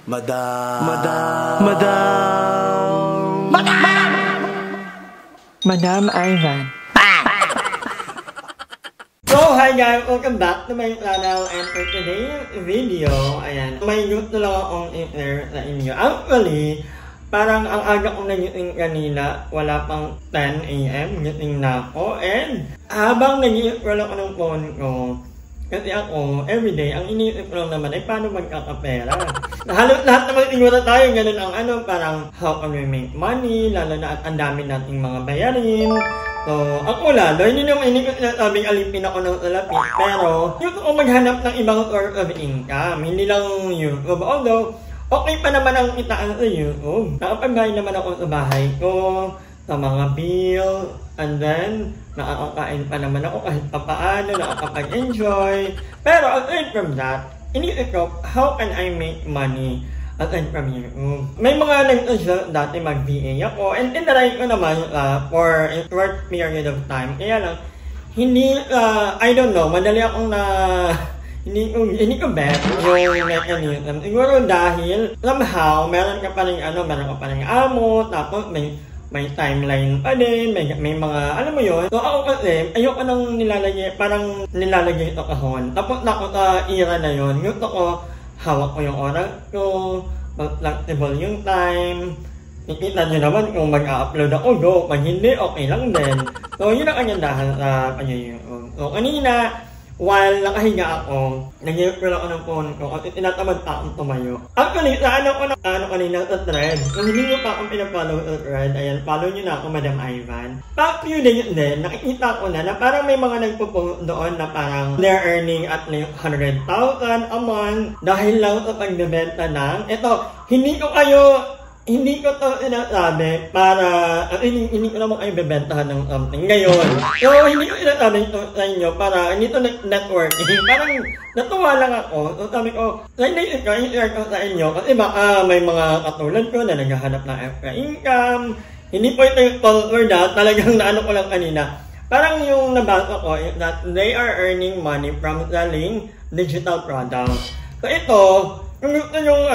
Madam. Madam Ivan. So, hi guys! Welcome back to my channel, and for today's video, ayan, may gusto lang akong i-share sa inyo. Actually, parang ang aga kong nagising kanina, wala pang 10 AM, gising na ako, and habang nag-i-scroll ako ng phone ko, kasi ako, everyday, ang iniisip ko lang naman ay paano magkakapera. Halos lahat naman siguro tayo, ganun ang parang how can we make money, lalo na at ang dami nating mga bayarin. So, ako lalo, hindi naman sinasabing alipin ako ng salapi, pero gusto ko maghanap ng ibang source of income, hindi lang YouTube. Although, okay pa naman ang kitaan sa YouTube. Nakapagbayad naman ako sa bahay ko, sa mga bill, and then, nakakakain pa naman ako kahit papaano, nakakapag-enjoy. Pero aside from that, iniisip ko, how can I make money aside from YouTube? May mga nag-suggest dati mag-VA ako, and tinry ko naman for a short period of time. Kaya lang, hindi, I don't know, madali akong hindi ko bet yung mechanism. Siguro dahil somehow, meron ka pa rin amo, tapos may timeline pa din, may mga, alam mo yun. So ako kasi, ayoko nang nilalagay ito kahon. Tapos ako sa era na yun, gusto ko, hawak ko yung oras ko, flexible yung time. Nakita nyo naman kung mag-upload ako, go. Pag hindi, okay lang din. So yun ang kagandahan sa pag-YouTube. So kanina, while nakahiga ako, nag-i-scroll ako ng phone ko kasi tinatamad pa akong tumayo. Actually, sa kanina sa thread. Kung hindi nyo pa akong pinapollow sa thread, ayan, follow nyo na ako, Madam Ivan. Past few days din, nakikita ko na parang may mga nagpo-post doon na parang they're earning at least 100,000 a month dahil lang sa pagbebenta ng, hindi ko to sinasabi para, hindi ko naman kayo bebentahan ng something ngayon. So, hindi ko sinasabi ito sa inyo para, hindi to networking. Parang, natuwa lang ako. So, sabi ko, i-share ko sa inyo kasi baka may mga katulad ko na naghahanap ng extra income. Hindi po ito yung call for that. Talagang naano ko lang kanina. Parang yung nabasa ko is that they are earning money from selling digital products. So, ito, kung gusto nyo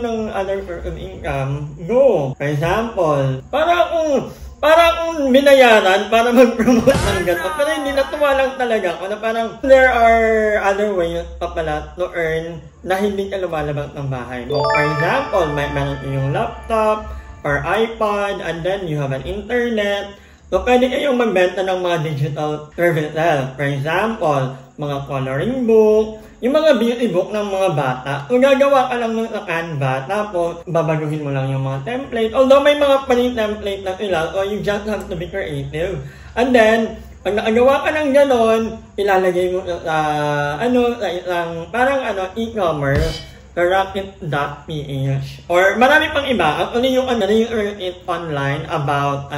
ng other source of income, go! For example, para akong binayaran para mag-promote ng gano'n. Pero hindi, natuwa lang talaga ako na parang there are other ways pa pala to earn na hindi ka lumalabas ng bahay mo. For example, meron yung laptop or iPad, and then you have an internet. So, pwede kayong magbenta ng mga digital services. For example, mga coloring book, yung mga beauty book ng mga bata. So, gagawa ka lang sa Canva, tapos babaguhin mo lang yung mga template. Although may mga template na sila, so you just have to be creative. And then, pag nakagawa ka ng ganon, ilalagay mo sa isang parang e-commerce, sa Rocket.ph. Or marami pang iba. Actually, yung online about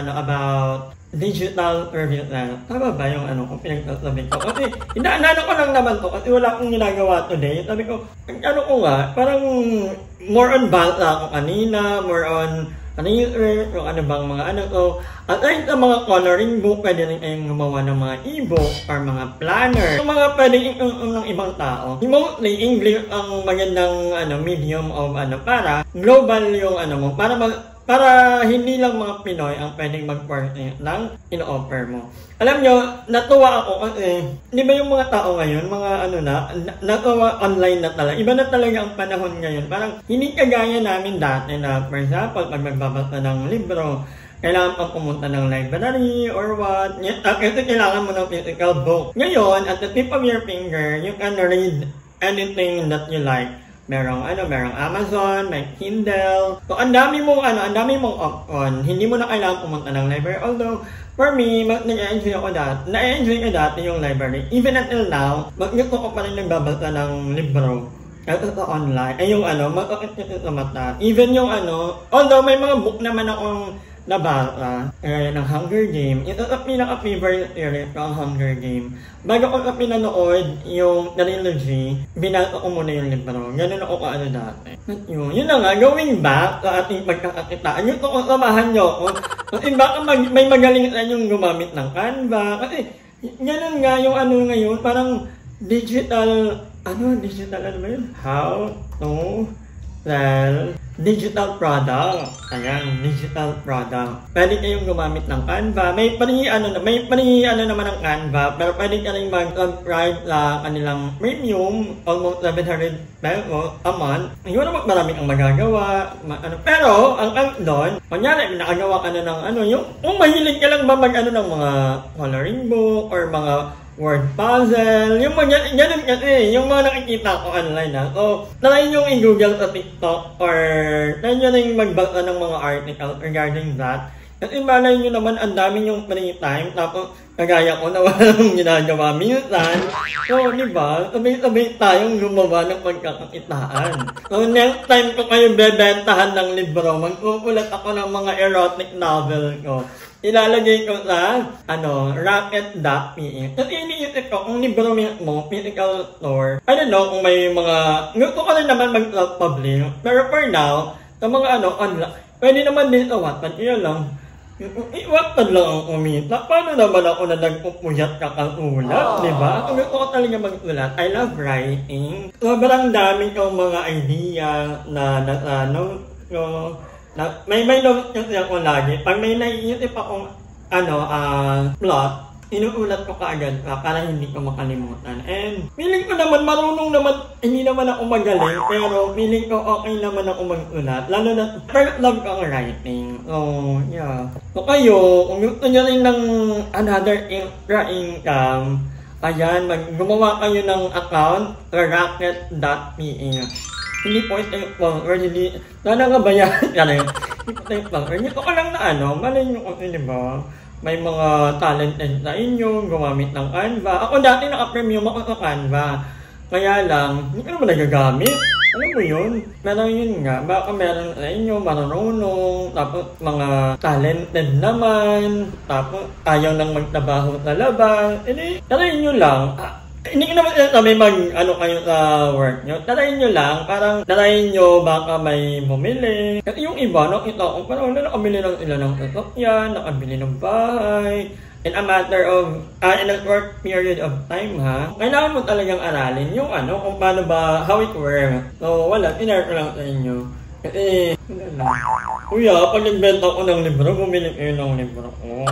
digital services. Tama ba yung kung pinagsasabi ko? Kasi, inaano ko lang naman to kasi wala akong ginagawa today. Sabi ko, parang more on basa ako kanina, more on research, kung ano bang mga ko. At kahit sa mga coloring book, pwede rin kayong gumawa ng mga e-book or mga planner. Yung mga pwede ng ibang tao. Mostly, English ang magandang medium of para global yung mo, para hindi lang mga Pinoy ang pwedeng mag-purchase ng ino-offer mo. Alam nyo, natuwa ako kasi, di ba yung mga tao ngayon, mga natuwa online na talaga. Iba na talaga ang panahon ngayon. Parang hindi kagaya namin dati na, for example, pag magbabasa ng libro, kailangan pang pumunta ng library or what. Kasi kailangan mo ng physical book. Ngayon, at the tip of your finger, you can read anything that you like. Merong Amazon, may Kindle. So, ang dami mong option. Hindi mo na kailangan pumunta ng library. Although, for me, na-enjoy ko dati yung library. Even until now, gusto ko pa rin nagbabasa ng libro. Ito sa online. Ay, yung makakit sa mata. Even yung although may mga book naman akong nabasa, ng Hunger Game. Ito sa pinaka-favorite series ko, ang Hunger Game. Bago ko sa pinanood yung trilogy, binasa ko muna yung libro. Ganun ako dati. Yun na nga, going back sa ating pagkakakitaan, gusto ko samahan nyo ako. Kasi baka may magaling sa inyong gumamit ng Canva. Kasi ganun nga yung ngayon, parang digital ba yun? How to Well, digital product. Ayan, digital product. Pwede kayong gumamit ng Canva. May naman ng Canva, pero pwede ka rin mag-subscribe sa kanilang premium, almost 700 pesos a month. Hindi naman marami ang magagawa. Pero, ang doon, kunyari, nakagawa ka na ng yung mahilig ka lang ba ng mga coloring book or mga word puzzle, yung mga ganun kasi, yung mga nakikita ko online ha. So, try nyo i-google sa TikTok or try nyo rin magbasa ng mga article regarding that. Kasi malay nyo naman, ang dami yung free time, tapos kagaya ko na walang ginagawa minsan. So, diba, sabay-sabay tayong gumawa ng pagkakakitaan. So, next time ko kayo bebentahan ng libro, magkukulat ako ng mga erotic novel ko. Ilalagay ko sa, Rocket.ph. Kasi iniisip ko, kung libro mo, physical store, I don't know kung may mga, gusto ko rin naman mag-publish. Pero for now, sa mga online, pwede naman din sa Wattpad, yun lang. Wattpad lang ang umita. Paano naman ako na nagpupuyat kakasulat, diba? Kung gusto ko talaga magsulat, I love writing. Sobrang dami kong mga idea may notes kasi ako lagi. Pag may naiisip akong plot, inuulat ko kaagad para hindi ko makalimutan. And feeling ko naman marunong naman, hindi naman ako magaling, pero feeling ko okay naman ako mag-ulat. Lalo na, first love ko ang writing. So, yeah. So kayo, kung gusto nyo rin ng another extra income, ayan, gumawa kayo ng account sa Rocket.ph. Hindi po ito yung sponsor, hindi, sana nga ba yan? Hindi po ito yung sponsor. Hindi ko lang na malay nyo kasi diba, may mga talented sa inyo, gumamit ng Canva. Ako dati naka-premium ako sa Canva. Kaya lang, hindi ko naman nagagamit. Alam mo yun? Pero yun nga, baka meron sa inyo marunong, tapos mga talented naman, tapos ayaw nang magtrabaho sa labas. Tarayin nyo lang. Hindi ko naman sabi kayo sa work nyo. Tarayin nyo lang, parang tarayin nyo baka may bumili. Kasi yung iba, nakita ko, parang nakabili lang sila ng sasakyan, nakabili ng bahay. In a matter of, in a short period of time ha, kailangan mo talagang aralin yung kung paano ba, how it works. So wala, tinare ko lang sa inyo. Kasi, kuya, pag nagbenta ko ng libro, bumili kayo ng libro ko.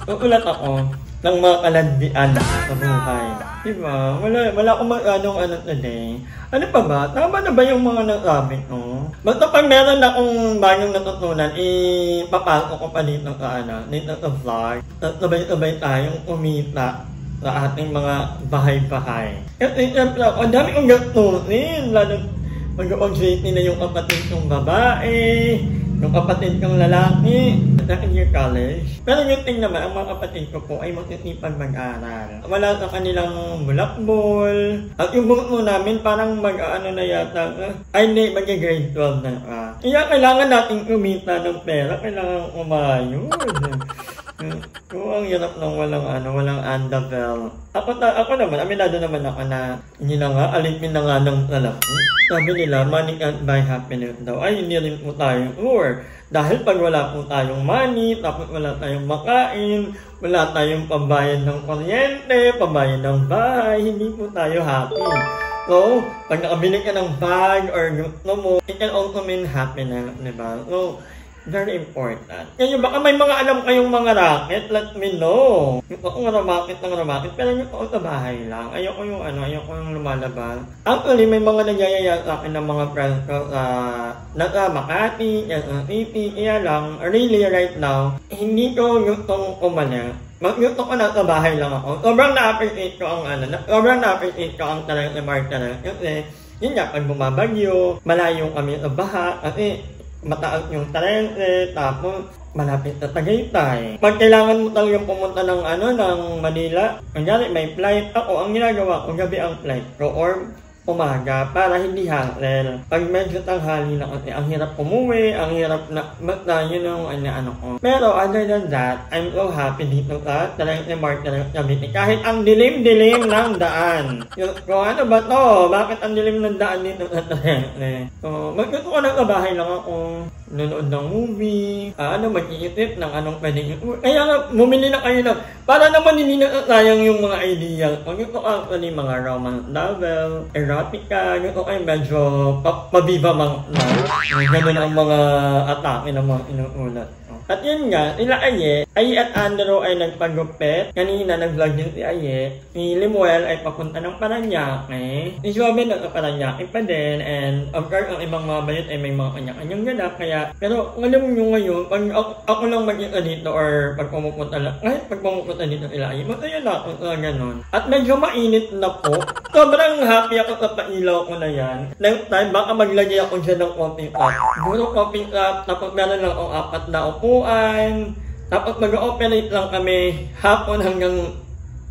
Ulat ako ng mga kalandian sa buhay. Diba? Wala akong today. Ano pa ba? Tama na ba yung mga nasabi ko? Basta pag meron akong bagong natutunan, ipapasok ko pa dito sa vlog. Sabay-sabay tayong umita sa ating mga bahay-bahay. Kasi siyempre ako, ang dami kong gastusin. Lalo mag-upgrade na yung kapatid kong babae, yung kapatid kong lalaki, second year college. Pero yung thing naman, ang mga kapatid ko po ay magsisipag mag-aral. Wala sa kanilang bulakbol. At yung buko namin parang na yata, hindi, mag-grade 12 na. Kaya kailangan natin kumita ng pera, kailangan umayos. Ang hirap ng walang andabel. Ako naman, aminado naman ako na hindi na nga, alipin na nga ng lalaki. Sabi nila, money can't buy happiness daw. Ay, hindi rin po tayo sure. Dahil pag wala po tayong money, tapos wala tayong makain, wala tayong pambayad ng kuryente, pambayad ng bahay, hindi po tayo happy. So, pag nakabili ka ng bag or gusto mo, it can also mean happiness, diba? So, very important. Kaya baka may mga alam kayong mga racket, let me know. Yung ako ng racket, pero yung ako sa bahay lang. Ayoko yung lumalabas. Actually, may mga nagyayaya sa akin ng mga friends ko nasa Makati, sa City, kaya lang, really right now, hindi ko gustong umalis. Gusto ko nasa bahay lang ako. Sobrang na-appreciate ko ang talagang si Martha. Kasi, yun nga, pag bumabagyo, malayo kami sa baha, kasi mataas yung trence, tapos malapit sa Tagaytay. Pag kailangan mo talagang pumunta ng Manila, kunyari may flight, ang ginagawa ko, gabi ang flight ko or umaga para hindi hassle. Pag medyo tanghali na kasi, ang hirap umuwi, ang hirap na, basta yun yung ko. Pero other than that, I'm so happy dito sa Talagang Mark Cavite. Kahit ang dilim-dilim ng daan. So ano ba to? Bakit ang dilim ng daan dito sa Talagang? So, gusto ko na sa bahay lang ako. Nanood ng movie, mag-iisip ng anong pwedeng. Kaya nga, bumili na kayo ng, Para naman hindi nasasayang yung mga idea. Kung ito actually mga romance novel, erotica, ito ay medyo pabiba na. Ganun ang mga atake ng mga inuulat. At yun nga, sila Aye at Andrew ay nagpagupit. Kanina nag-vlog din si Aye. Si Limuel ay papunta ng Paranaque. Si Joven nagka-Paranaque pa din. And of course, ang ibang mga bayot ay may mga kanya-kanyang ganap. Kaya, pero alam nyo ngayon, pag ako lang mag-isa dito or pag pumupunta lang, kahit pag pumupunta dito sila Aye, masaya na ako sa ganun. At medyo mainit na po. Sobrang happy ako sa pailaw ko na yan. Next time, baka maglagay ako dyan ng coffee cup. Siguro coffee cup, tapos meron lang akong 4 na upuan. Tapos mag-ooperate lang kami hapon hanggang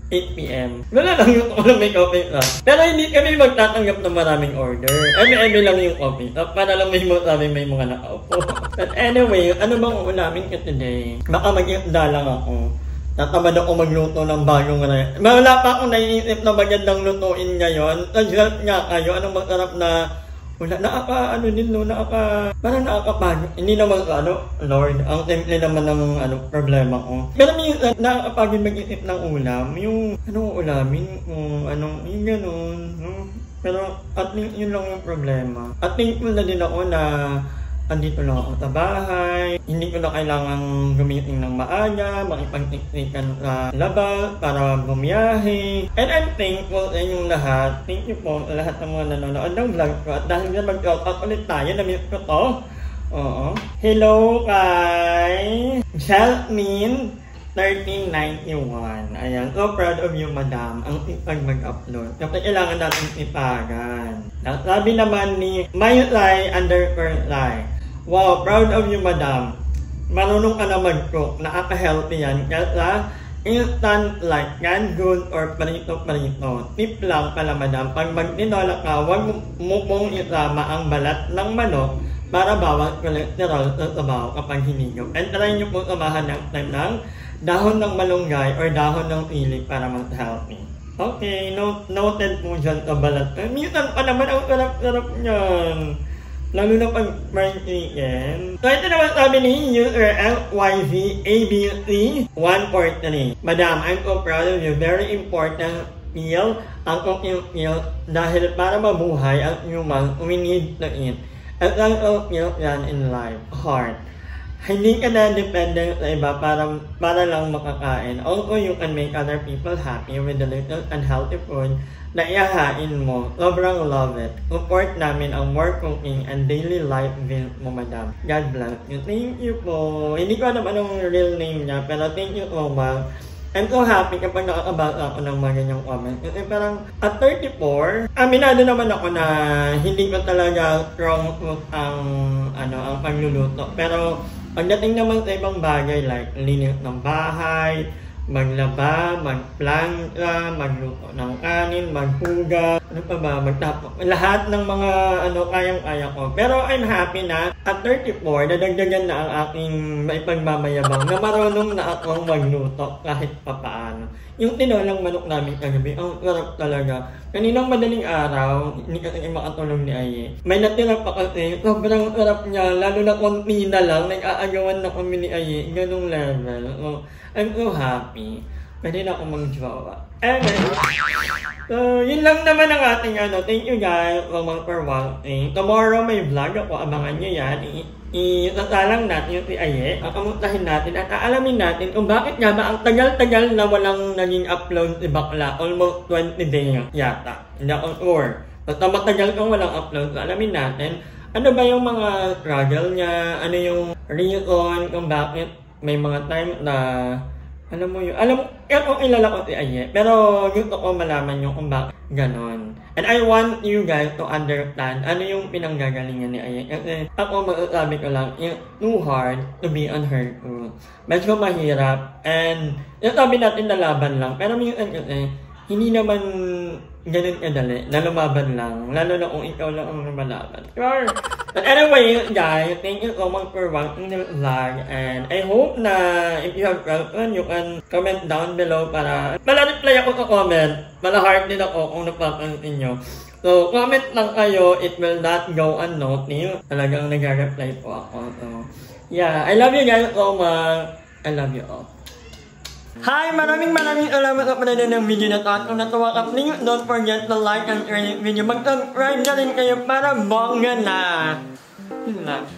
8 p.m. Wala lang yung may coffee cup. Pero hindi kami magtatanggap ng maraming order. Eme lang yung coffee cup para lang may mga nakaupo. But anyway, ano bang ulamin ka today? Baka mag-iisda lang ako. Natamad ako magluto ng bagong recipe. Wala pa akong naiisip na magandang lutuin ngayon. Nag-help nga kayo. Anong masarap na wala, parang nakakapagod. Hindi naman, Lord, ang simple naman ng, problema ko. Pero minsan, nakakapagod mag-isip ng ulam. Yung, anong ulamin, yung gano'n, no? Pero, at least, yun lang yung problema. At thankful na din ako na andito lang ako sa bahay, hindi ko na kailangang gumiting ng maaga, makipagtiktikan sa labas para bumiyahe. And I'm thankful sa inyong lahat. Thank you po sa lahat ng mga nanonood ng vlog ko. At dahil na mag-out ulit tayo, na-miss ko to. Oo. Hello kay Jalmin 1391. Ayan. So proud of you, madam. Ang sipag mag-upload. Kasi kailangan natin sipagan. Sabi naman ni Mayulay _Lai. Wow, proud of you, madam. Marunong ka na mag-cook. Nakaka-healthy yan. Kaya instant like yan, good or parito-parito. Tip lang pala, madam. Pag magtinola ka, huwag mo pong isama ang balat ng manok para bawas cholesterol sa sabaw kapag hinigop. And try nyo po samahan ng time ng dahon ng malunggay or dahon ng sili para mas healthy. Okay, noted po dyan sa balat. Minsan pa naman ang sarap-sarap nyan. Lalo na pag fried chicken. So ito naman sabi ni user LYVABC143. Madam, I'm so proud of you. Very important skill ang cooking skill dahil para mabuhay ang human, we need to eat. At ang skill yan in life. Hard. Hindi ka na dependent sa iba para lang makakain. Also, you can make other people happy with the little unhealthy food na ihahain mo. Sobrang love it. Support namin ang more cooking and daily life build mo, madam. God bless you. Thank you po. Hindi ko alam anong real name niya, pero thank you so much. I'm so happy kapag nakakabasa ako ng mga ganyang comments. Kasi parang at 34, aminado naman ako na hindi ko talaga strong ang pagluluto. Pero pagdating naman sa ibang bagay like linis ng bahay, maglaba, magplanta, magluto ng kanin, maghuga, magtapok. Lahat ng mga kayang-kaya ko. Pero I'm happy na at 34, nadagdagan na ang aking maipagmamayabang na marunong na akong magluto kahit papaano. Yung tinolang manok namin kagabi, ang sarap talaga. Kaninang madaling araw, hindi kasi makatulog ni Aye. May natira pa kasi, sobrang sarap niya, lalo na konti na lang, nag-aagawan na kami ni Aye, ganong level. So, I'm so happy. Pwede na akong mag-jowa. So, yun lang naman ang ating Thank you guys for watching. Tomorrow may vlog ako. Abangan nyo yan. Isasalang natin yung si Aye. Kamustahin natin at aalamin natin kung bakit nga ba ang tagal-tagal na walang naging upload si Bakla. Almost 20 days yata. Hindi ako sure. Basta matagal kang walang upload. So, alamin natin ano ba yung mga struggle niya. Ano yung reason kung bakit may mga time na kung ilala ko si Aye, pero gusto ko malaman nyo kung bakit ganon. And I want you guys to understand ano yung pinanggagalingan ni Aye. Kasi ako masasabi ko lang, it's too hard to be on her too. Medyo mahirap, and yung sabi natin na laban lang, pero minsan kasi, hindi naman ganun kadali, na lumaban lang, lalo na kung ikaw lang ang lumalaban. Sure! But anyway, guys, thank you so much for watching the vlog, and I hope na if you have questions, you can comment down below para reply ako sa comment. Heart din ako kung napapansin nyo. So, comment lang kayo, it will not go unnoticed. Talagang nag-reply po ako. So, yeah, I love you guys so much. I love you all. Hi! Maraming salamat sa panonood ng video na to. At kung natuwa ka, please don't forget to like and share this video. Mag-subscribe na rin kayo para bongga na. Yun lang.